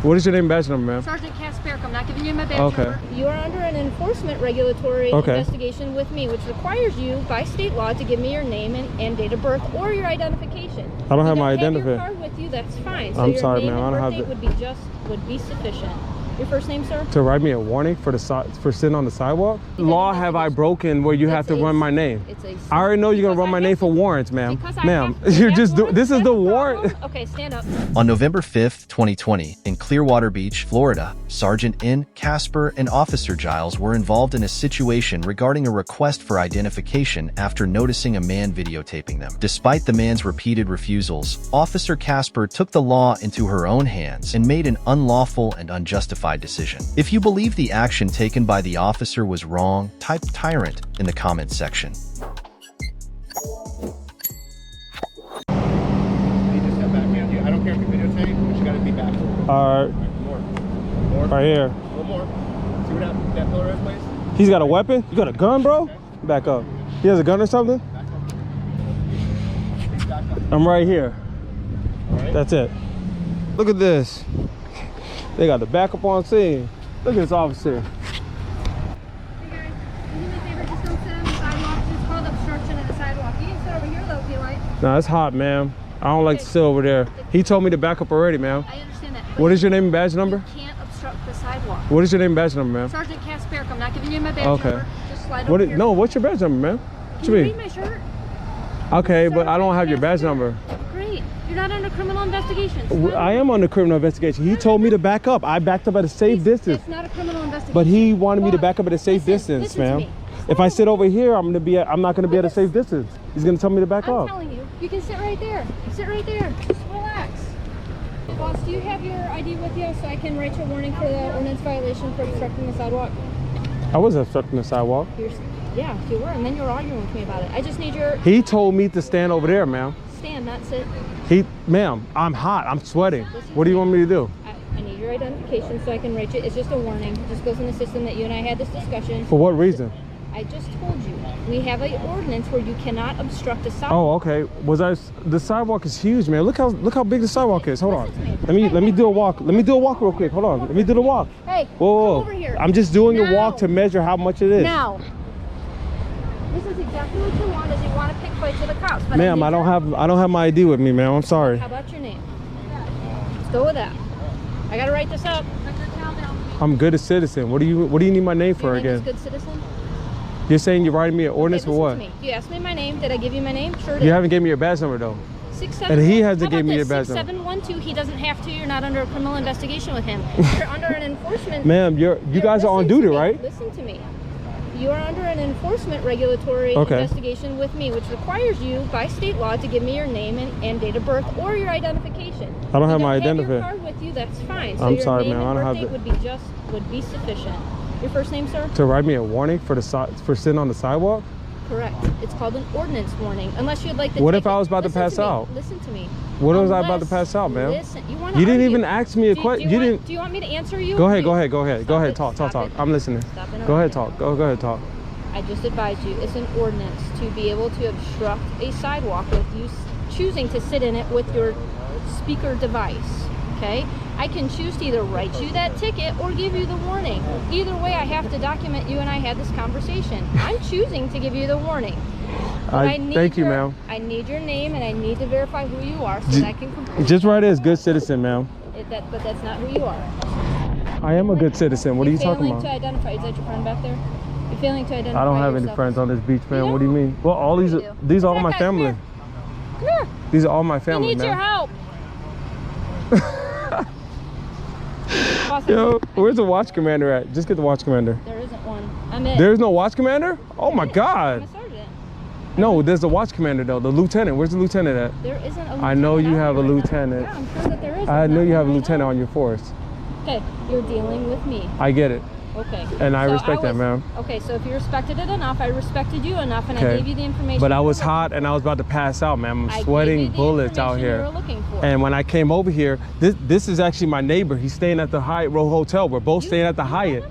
What is your name and badge number, ma'am? Sergeant Casper. I'm not giving you my badge number. You are under an enforcement regulatory investigation with me, which requires you by state law to give me your name and date of birth or your identification. I don't have my identification. Your card with you, that's fine. So I'm your sorry, name ma'am. and I don't have birthday would be sufficient. Your first name, sir? To write me a warning for sitting on the sidewalk? Law have I broken where you have to run my name? I already know you're gonna run my name for warrants, ma'am. Ma'am, you're just doing. This is the warrant. Okay, stand up. On November 5th, 2020, in Clearwater Beach, Florida, Sergeant N. Casper and Officer Giles were involved in a situation regarding a request for identification after noticing a man videotaping them. Despite the man's repeated refusals, Officer Casper took the law into her own hands and made an unlawful and unjustified decision. If you believe the action taken by the officer was wrong, type Tyrant in the comments section. You just step back, man. I don't care if you videotape, but you gotta be back. All right. More. Right here. One more. See what that pillar is, please? He's got a weapon? You got a gun, bro? Okay. Back up. He has a gun or something? Back up. I'm right here. All right. That's it. Look at this. They got the backup on scene. Look at this officer. Hey guys, do me a favor, just don't sit on the sidewalk. It's called obstruction of the sidewalk. You can sit over here though if you like. Nah, it's hot, ma'am. I don't like to sit over there. He told me to back up already, ma'am. I understand that. What is your name and badge number? You can't obstruct the sidewalk. What is your name and badge number, ma'am? Sergeant Casper. I'm not giving you my badge number. Just slide over here. No, what's your badge number, ma'am? What Can you you mean? read my shirt? Okay, but I don't have your badge number. Great. You're not under criminal investigation. I am under criminal investigation. He told me to back up. I backed up at a safe distance. It's not a criminal investigation. But he wanted me to back up at a safe distance, ma'am. If I sit over here, I'm not gonna be at a safe distance. He's gonna tell me to back up. I'm telling you, you can sit right there. Sit right there. Just relax. Boss, do you have your ID with you so I can write you a warning for the ordinance violation for obstructing the sidewalk? I wasn't obstructing the sidewalk. Yeah, you were, and then you were arguing with me about it. I just need your... He told me to stand over there, ma'am. Stand, not sit. Ma'am, I'm hot. I'm sweating. What do you want me to do? I need your identification so I can write you. It's just a warning. It just goes in the system that you and I had this discussion. For what reason? I just told you. We have an ordinance where you cannot obstruct a sidewalk. Oh, okay. The sidewalk is huge, man. Look how big the sidewalk is. Hold on. Let me do a walk. Let me do a walk real quick. Hold on. Let me do the walk. Hey, whoa. Come over here. I'm just doing a walk to measure how much it is. Now. This is exactly what you want, is you want to pick fights with the cops. Ma'am, I don't have my ID with me, ma'am. I'm sorry. How about your name? Let's go with that. I gotta write this up. I'm good as citizen. What do you need my name for again? Good citizen? You're saying you're writing me an ordinance for what? Me. You asked me my name. Did I give you my name? Sure did. You haven't given me your badge number though. 67. And he hasn't given me your badge number. 6712. He doesn't have to. You're not under a criminal investigation with him. You're under an enforcement. Ma'am, you guys are on duty, right? Listen to me. You are under an enforcement regulatory investigation with me, which requires you by state law to give me your name and date of birth or your identification. I don't have my identification. Your card with you, that's fine. So I'm your sorry, name ma'am. I don't have it. would be sufficient. Your first name, sir? To write me a warning for sitting on the sidewalk? Correct. It's called an ordinance warning. Unless you'd like to. What if I was about to pass out? Listen to me. What was I about to pass out, ma'am? Listen, you didn't even ask me a question. Do you want me to answer you? Go ahead. Go ahead. Talk. I'm listening. Go ahead. Talk. Go ahead. Talk. I just advise you, it's an ordinance to be able to obstruct a sidewalk with you choosing to sit in it with your speaker device, okay? I can choose to either write you that ticket or give you the warning. Either way, I have to document you and I had this conversation. I'm choosing to give you the warning. Thank you, ma'am. I need your name and I need to verify who you are so that I can complete. Just write it as good citizen, ma'am. But that's not who you are. I am a good citizen. What are you talking about? Failing to identify. Is that your friend back there? You're failing to identify. I don't have any friends on this beach, man. What do you mean? Well, all these are all my family. Come here. These are all my family, man. He needs your help. Yo, where's the watch commander at? Just get the watch commander. There isn't one. I'm it. There's no watch commander? Oh my God. I'm a sergeant. No, there's the watch commander though. The lieutenant. Where's the lieutenant at? There isn't a lieutenant. I know you have a lieutenant. Yeah, I'm sure that there is. I know you have a lieutenant on your force. Okay, you're dealing with me. I get it. Okay. And I respect that, ma'am. Okay, so if you respected it enough, I respected you enough, and I gave you the information. But I was hot and I was about to pass out, ma'am. I'm sweating bullets out here. You were looking for. And when I came over here, this is actually my neighbor. He's staying at the Hyatt Row Hotel. We're both staying at the Hyatt.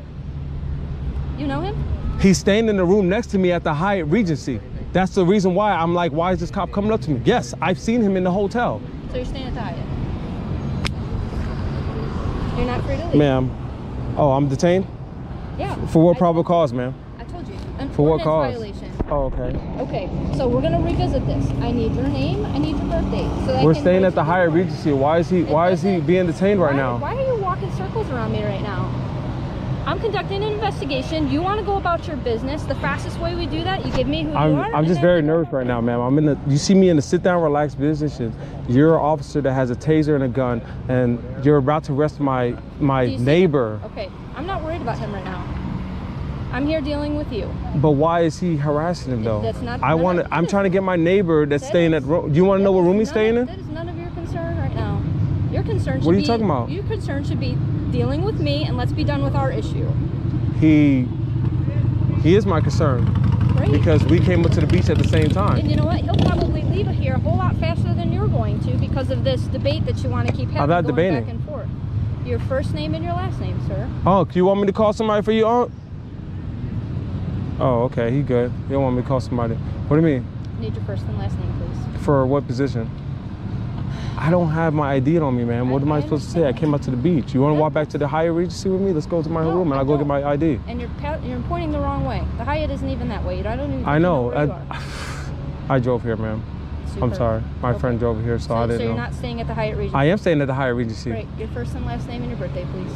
You know him? He's staying in the room next to me at the Hyatt Regency. That's the reason why I'm like, why is this cop coming up to me? Yes, I've seen him in the hotel. So you're staying at the Hyatt? You're not free to leave. Ma'am. Oh, I'm detained? Yeah. For what probable cause, ma'am? I told you. For what cause? Violation. Oh, okay. Okay, so we're gonna revisit this. I need your name, I need your birthday. So that We're staying at the Hyatt Regency. Why is he being detained right now? Why are you walking circles around me right now? I'm conducting an investigation. You want to go about your business. The fastest way we do that, you give me who you are. I'm just very nervous right now, ma'am. You see me in a sit down, relax position. You're an officer that has a taser and a gun, and you're about to arrest my neighbor. Okay, I'm not worried about him right now. I'm here dealing with you. But why is he harassing him though? That's not. I'm trying to get my neighbor that's staying at. Do you want to know what room he's staying in? That is none of your concern right now. Your concern should be. What are you talking about? Your concern should be dealing with me, and let's be done with our issue. He is my concern. Great. Because we came up to the beach at the same time. And you know what? He'll probably leave here a whole lot faster than you're going to because of this debate that you want to keep having. I'm not going debating. Back and forth. Your first name and your last name, sir. Oh, you want me to call somebody for you? Oh, okay, he good. You don't want me to call somebody. What do you mean? I need your first and last name, please. For what position? I don't have my ID on me, man. What am I supposed to say? I came out to the beach. You want to walk back to the Hyatt Regency with me? Let's go to my room and I'll go get my ID. And you're pointing the wrong way. The Hyatt isn't even that way. I don't even know where you are. I drove here, ma'am. Super. I'm sorry. My friend drove here, so I didn't know. So you're not staying at the Hyatt Regency? I am staying at the Hyatt Regency. Great. Your first and last name and your birthday, please.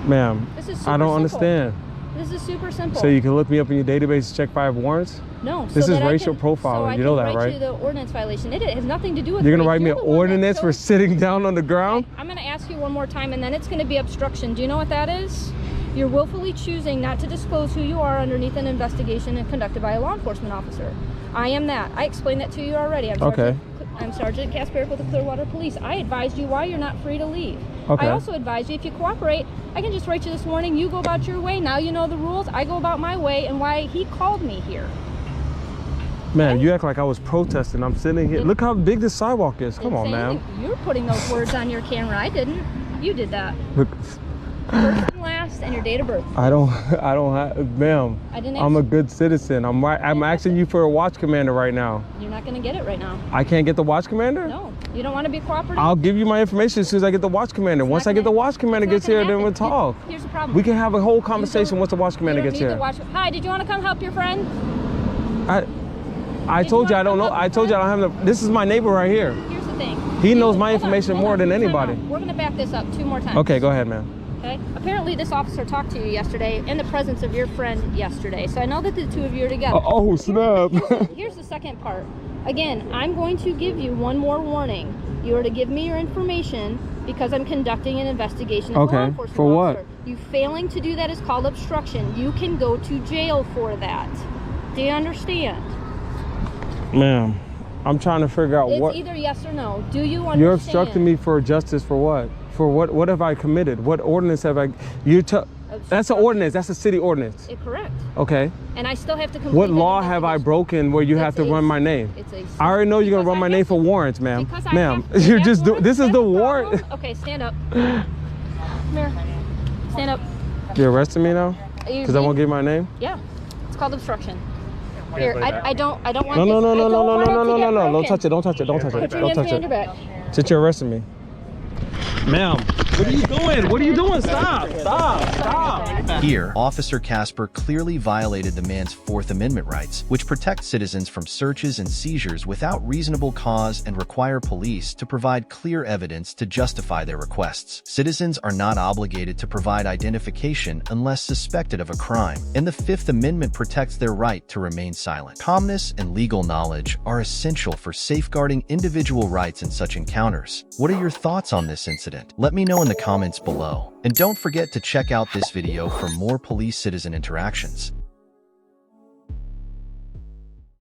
Ma'am, I don't understand. This is super simple. So you can look me up in your database to check if I have warrants? No. This is racial profiling. You know that, right? So I can write you the ordinance violation. It has nothing to do with. You're gonna write me an ordinance for sitting down on the ground? Okay, I'm gonna ask you one more time, and then it's gonna be obstruction. Do you know what that is? You're willfully choosing not to disclose who you are underneath an investigation conducted by a law enforcement officer. I am that. I explained that to you already. I'm Sergeant Casper with the Clearwater Police. I advised you why you're not free to leave. Okay. I also advise you, if you cooperate, I can just write you this morning, you go about your way. Now you know the rules. I go about my way, and why he called me here. Man, you act like I was protesting. I'm sitting here. Look how big this sidewalk is. Come on, man. You're putting those words on your camera. I didn't. You did that. Look. First and last, and your date of birth. I don't have, ma'am. I'm a good citizen. I'm asking you for a watch commander right now. You're not going to get it right now. I can't get the watch commander? No. You don't want to be cooperative? I'll give you my information as soon as I get the watch commander. Once I get the watch commander gets here, then we'll talk. Here's the problem. We can have a whole conversation once the watch commander gets here. Hi, did you want to come help your friend? I told you I don't know. I told you I don't have this is my neighbor right here. Here's the thing. He knows my information more than anybody. We're going to back this up 2 more times. Okay, go ahead, man. Okay. Apparently, this officer talked to you yesterday in the presence of your friend yesterday. So I know that the two of you are together. Oh, snap. Here's the second part. Again, I'm going to give you one more warning. You are to give me your information because I'm conducting an investigation. Okay. For what? You failing to do that is called obstruction. You can go to jail for that. Do you understand? Ma'am, I'm trying to figure out it's either yes or no. Do you understand? You're obstructing me for justice for what? For what? What have I committed? What ordinance have I? That's an ordinance. That's a city ordinance. Correct. Okay. And I still have to complete. What law have I broken where you have to run my name? I already know you're gonna run my name for warrants, ma'am. Ma'am, you're just doing. This is the warrant. Okay, stand up. Come here. Stand up. You're arresting me now? Because I won't give my name? Yeah. It's called obstruction. Here, I don't want. No. Don't touch it. Don't touch it. Don't touch it. Don't touch it. Since you're arresting me. Ma'am, what are you doing? What are you doing? Stop! Stop! Stop! Here, Officer Casper clearly violated the man's Fourth Amendment rights, which protect citizens from searches and seizures without reasonable cause and require police to provide clear evidence to justify their requests. Citizens are not obligated to provide identification unless suspected of a crime, and the Fifth Amendment protects their right to remain silent. Calmness and legal knowledge are essential for safeguarding individual rights in such encounters. What are your thoughts on this incident? Let me know in the comments below. And don't forget to check out this video for more police-citizen interactions.